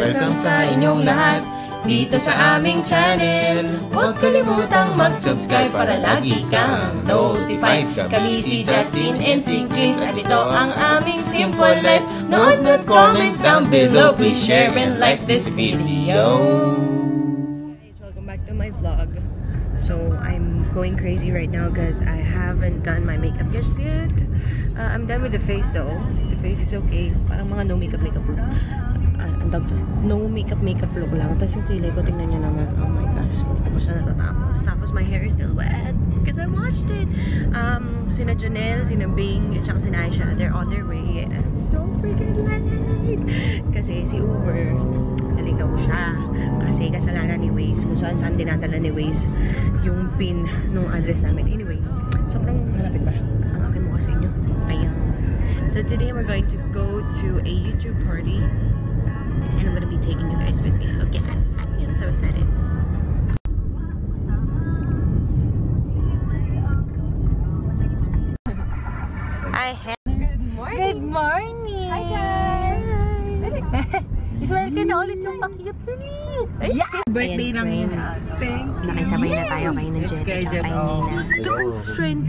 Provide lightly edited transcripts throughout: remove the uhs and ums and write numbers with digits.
Welcome sa inyong lahat dito sa aming channel. Huwag kalimutang mag-subscribe para lagi kang notified. Kami si Justin and si Chris at ito ang aming Simple Life. Nood at comment down below. Please share and like this video. Guys, welcome back to my vlog. So I'm going crazy right now because I haven't done my makeup just yet. I'm done with the face though. The face is okay. Parang mga no makeup look. No makeup look lang. Tapos yung kilay ko, tingnan nyo naman. Oh my gosh, hindi ko pa siya natatapos. Tapos my hair is still wet because I watched it. Sina Jonelle, sina Bing, at saka sina Aisha, they're on their way. And I'm so freaking late. Kasi si Uber, naligaw siya. Kasi kasalanan ni Waze. Kung saan dinadala ni Waze yung pin ng address namin. Anyway, sobrang malapit ba? Ang akin mo sa inyo. Ayan. So today we're going to go to a YouTube party. And I'm gonna be taking you guys with me. Okay, I'm so excited. Good morning! Hi guys! Ismael ka na ulit yung pakiyap na ni! Birthday lang yun. Nakisabay na tayo kayo ng Jet at saka kayo Nina. Friend!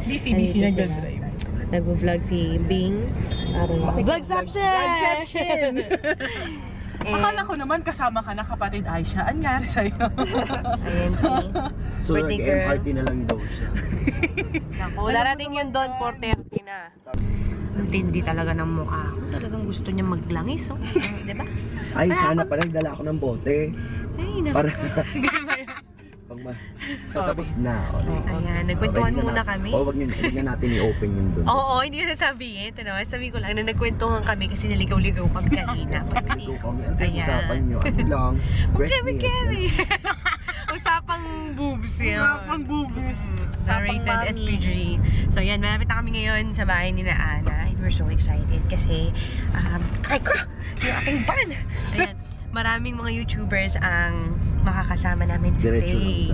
Busy na drive. Nag-vlog si Bing. Vlogception! Akala ko naman kasama ka na kapatid Aisha. Anyari sa'yo? Ayan si So nag-MRT na lang daw siya. darating yun doon, 4:30 na. Ang tindi talaga ng mukha. Talagang gusto niya maglangis, oh. Diba? Ay, sana pala nagdala ako ng bote. Ay, na. Para tapos na. Ayan, nagkwentuhan muna kami. Wag na natin i-open yung doon. Oo, hindi ko sasabihin. Ito naman, sabi ko lang na nagkwentuhan kami kasi naligaw-ligaw kami kanina. Usapan nyo. Ano lang? Kemi. Usapang boobs yan. Usapang boobs. Rated SPG. So yan, malapit na kami ngayon sa bahay ni na Ana. And we're so excited kasi ay ko! Yung aking ban! Ayan, maraming mga YouTubers ang makakasama namin today.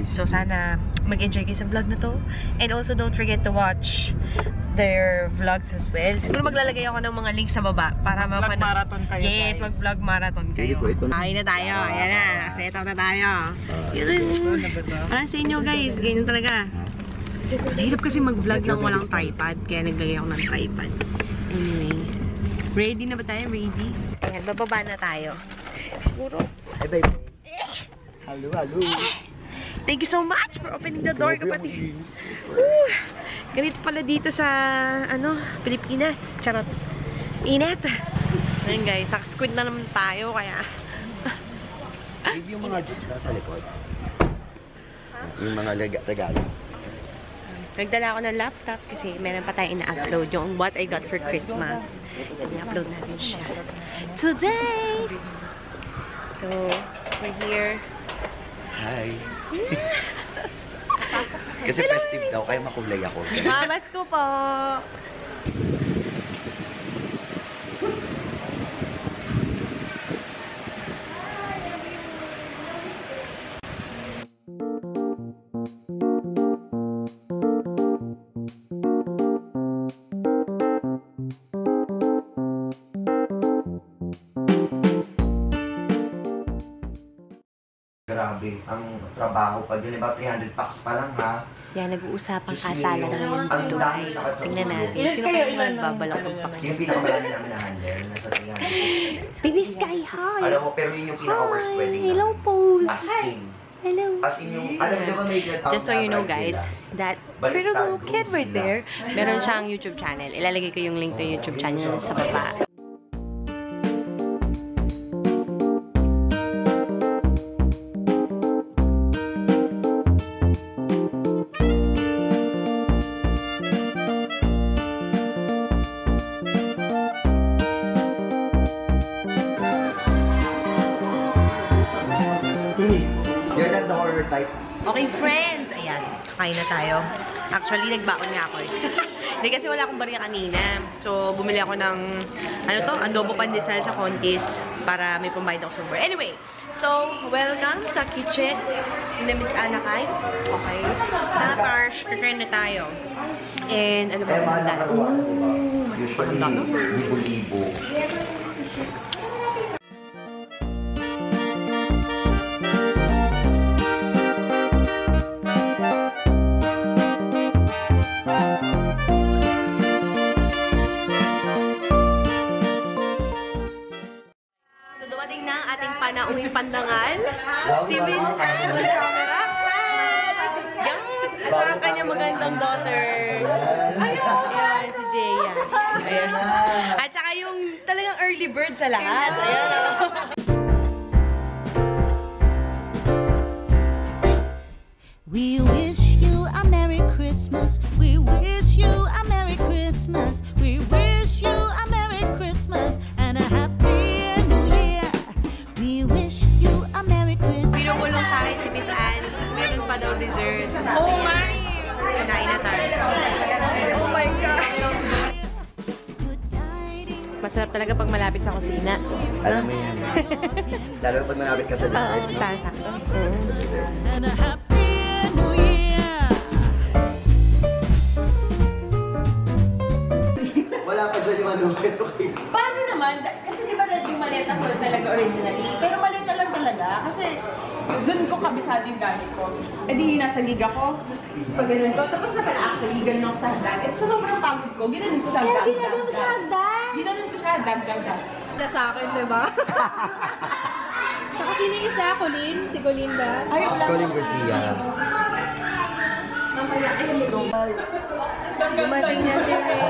So sana mag-enjoy kayo sa vlog na to. And also don't forget to watch their vlogs as well. Siguro maglalagay ako ng mga links sa baba para mag-vlog marathon kayo. Yes, mag-vlog marathon kayo. Kain na tayo. Ayan na. Set up na tayo. Para sa inyo guys, ganyan talaga. Hirap kasi mag-vlog ng walang tripod. Kaya naglagay ako ng tripod. Anyway. Ready na ba tayo? Ready? Ayan, bababa na tayo. Siguro. Hey babe. Hello. Thank you so much for opening the door, kapatid. Ganito pala dito sa, Pilipinas. Charot. Init. Ayan guys, squid na naman tayo, kaya... Yung mga jokes na sa likod. Yung mga regalo. Nagdala ako ng laptop kasi meron pa tayong ina-upload yung what I got for Christmas. I-upload natin siya today! So, we're here. Hi! Kasi festive daw, kaya makulay ako. Mamas ko po! Grabe, ang trabaho pa yun, about 300 packs pa lang ha. Yan, nag-uusapang kasala na ngayon dito guys. Tingnan natin. Sino kayo magbabalak ng pack? Yung pinakamalaki namin na handle, nasa 300. Baby Sky, hi! Alam mo, pero yun yung pinaka-worst wedding na. Hello, pose! As in. Hello! As in yung, alam mo diba may set-up Just so you know guys, that pretty little kid right there, meron siyang YouTube channel. Ilalagay ko yung link to YouTube channel sa baba. You're not the horror type. Okay, friends! Ayan, kakain na tayo. Actually, nagbaon nga ako eh. Hindi kasi wala akong bariya kanina. So, bumili ako ng, adobo pandesal sa Contis para may pambayad ako sa Uber. Anyway, so, welcome sa kitchen ni Miss Ana Kai. Okay. Tatarsh, kakain na tayo. And, ano ba? Usually, libo-libo. kwentong daughter. Ayan, si Jaya. Ayan. At saka yung talagang early bird sa lahat. Ayan, We wish you a Merry Christmas. We wish you a Merry Christmas. We wish you a Merry Christmas and a Happy New Year. We wish you a Merry Christmas. pinumulong sa akin si Miss Anne. Meron pa daw dessert. Oh my! Kinain na tayo. Oh my gosh! Masarap talaga pag malapit sa kusina. Alam mo yan. Lalo pag malapit ka sa dessert. Oo, sakto. And a Happy New Year. Wala pa dyan yung ano. Paano naman? Kasi di ba red yung maleta ko talaga originally? Pero maleta lang talaga. Kasi doon ko kabisado yung gamit ko. Eh di nasa gig ako. Pag ganun ko. Tapos naman actually, ganun ako sa hagdan. Eh sa sobrang pagod ko, ginanon ko sa hagdan. Ginanon ko sa hagdan? Ginanon ko sa hagdan. Na sa akin, di ba? Saka sino yung isa? Colin? Si Colin ba? Ay, wala Colin Garcia. Mamaya, ayun mo. Dumating na si Ray.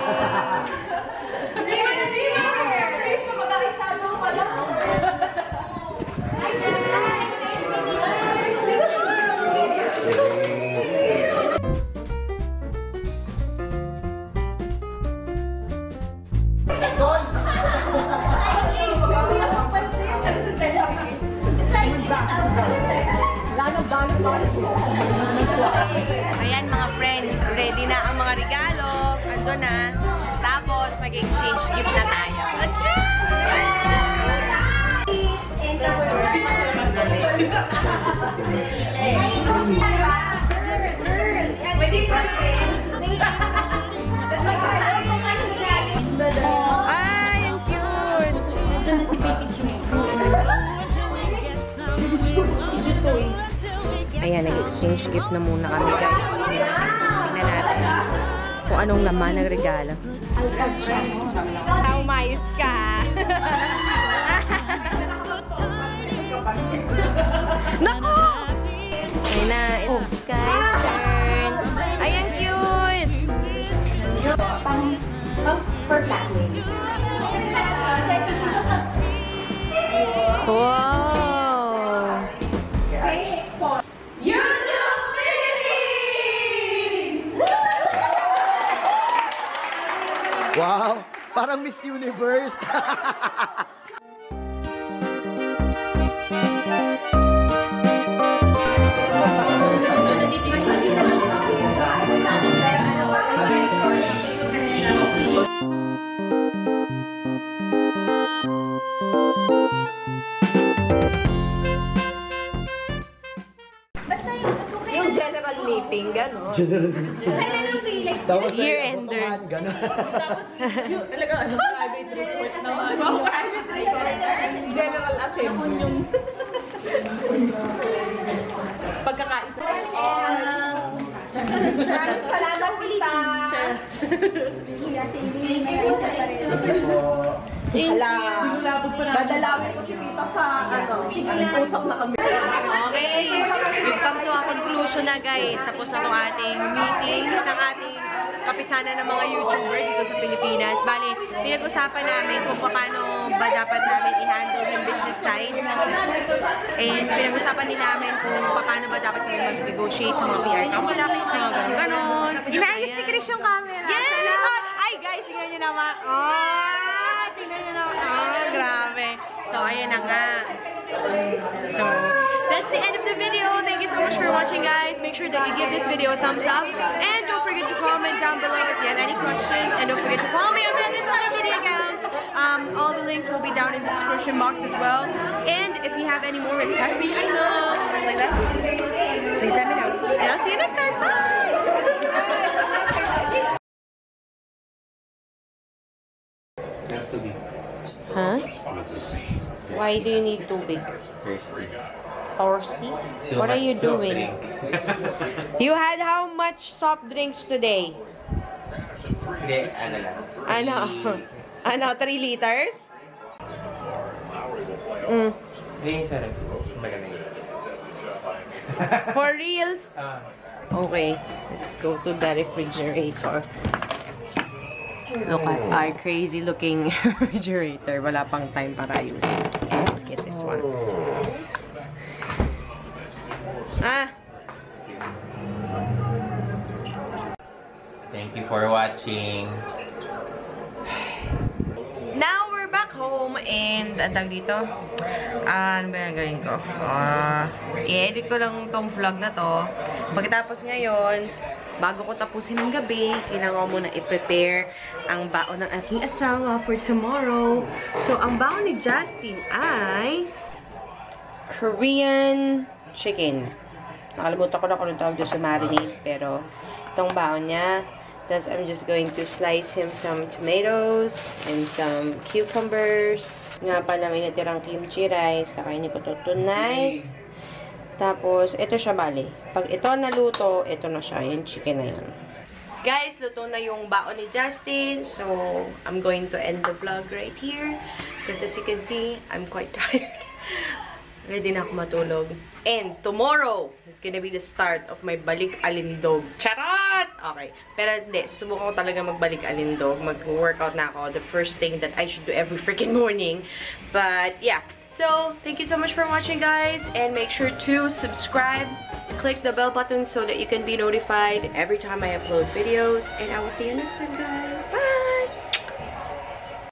Ayan mga friends, ready na ang mga regalo. Ando na. Tapos mag-exchange gift na tayo. Ay, ang cute! Nandiyan na si Baby Chu. Si Jutoy. Ayan, nag-exchange gift na muna kami guys. Tingnan natin kung anong laman ng regalo. Umayos ka! Naku! Ayun na, it's Sky's turn. Ay, ang cute! Wow! Wow! Parang Miss Universe! Yung general meeting, gano'n. Tapos Year-ender. Gano'n. Talaga ano, private resort naman. Private resort. General Assembly. Pagkakaisa. Maraming salamat, tita. Badalawin ko si tita sa usap na kami. Okay, we've come to a conclusion na guys. Tapos na itong ating meeting ng ating kapisanan ng mga YouTuber dito sa Pilipinas. Bali, pinag-usapan namin kung paano ba dapat namin i-handle yung business side. And pinag-usapan din namin kung paano ba dapat kami mag-negotiate sa mga PR companies, mga gano'n. Inaayos ni Chris yung camera. Yes! Ay guys, tingnan nyo naman. Tingnan nyo naman. Grabe. So, ayun na nga. So, that's the end of the video. Thank you so much for watching, guys. Make sure that you give this video a thumbs up. And don't forget to comment down below if you have any questions. And don't forget to follow me on my other social media accounts. All the links will be down in the description box as well. And if you have any more requests, like that, please let me know. And I'll see you next time. Bye! Huh? Why do you need too big? Thirsty? What are you doing? You had how much soft drinks today? Hindi, ano lang. Ano? Ano? 3 liters? Mm. Hindi, sarap. Magaling. For reals? Okay, let's go to the refrigerator. Look at our crazy looking refrigerator. Wala pang time para ayusin. Okay, let's get this one. Thank you for watching. Now we're back home and ang dito. Ano ba yung gawin ko? I-edit ko lang tong vlog na to. Pagkatapos ngayon, bago ko tapusin ng gabi, kailangan ko muna i-prepare ang baon ng aking asawa for tomorrow. So, ang baon ni Justin ay Korean chicken. Nakalimutan ko na kung tawag doon sa marinade, pero itong baon niya. Tapos, I'm just going to slice him some tomatoes and some cucumbers. Nga pala, may natirang kimchi rice. Kakainin ko to tonight. Tapos, ito siya bali. Pag ito naluto, ito na siya. Yung chicken na yun. Guys, luto na yung baon ni Justin. So, I'm going to end the vlog right here. Because as you can see, I'm quite tired. Ready na ako matulog. And tomorrow is gonna be the start of my balik alindog. Charot! Okay. Pero hindi, susubukan ko talaga magbalik alindog. Mag-workout na ako. The first thing that I should do every freaking morning. But yeah. So, thank you so much for watching, guys. And make sure to subscribe. Click the bell button so that you can be notified every time I upload videos. And I will see you next time, guys.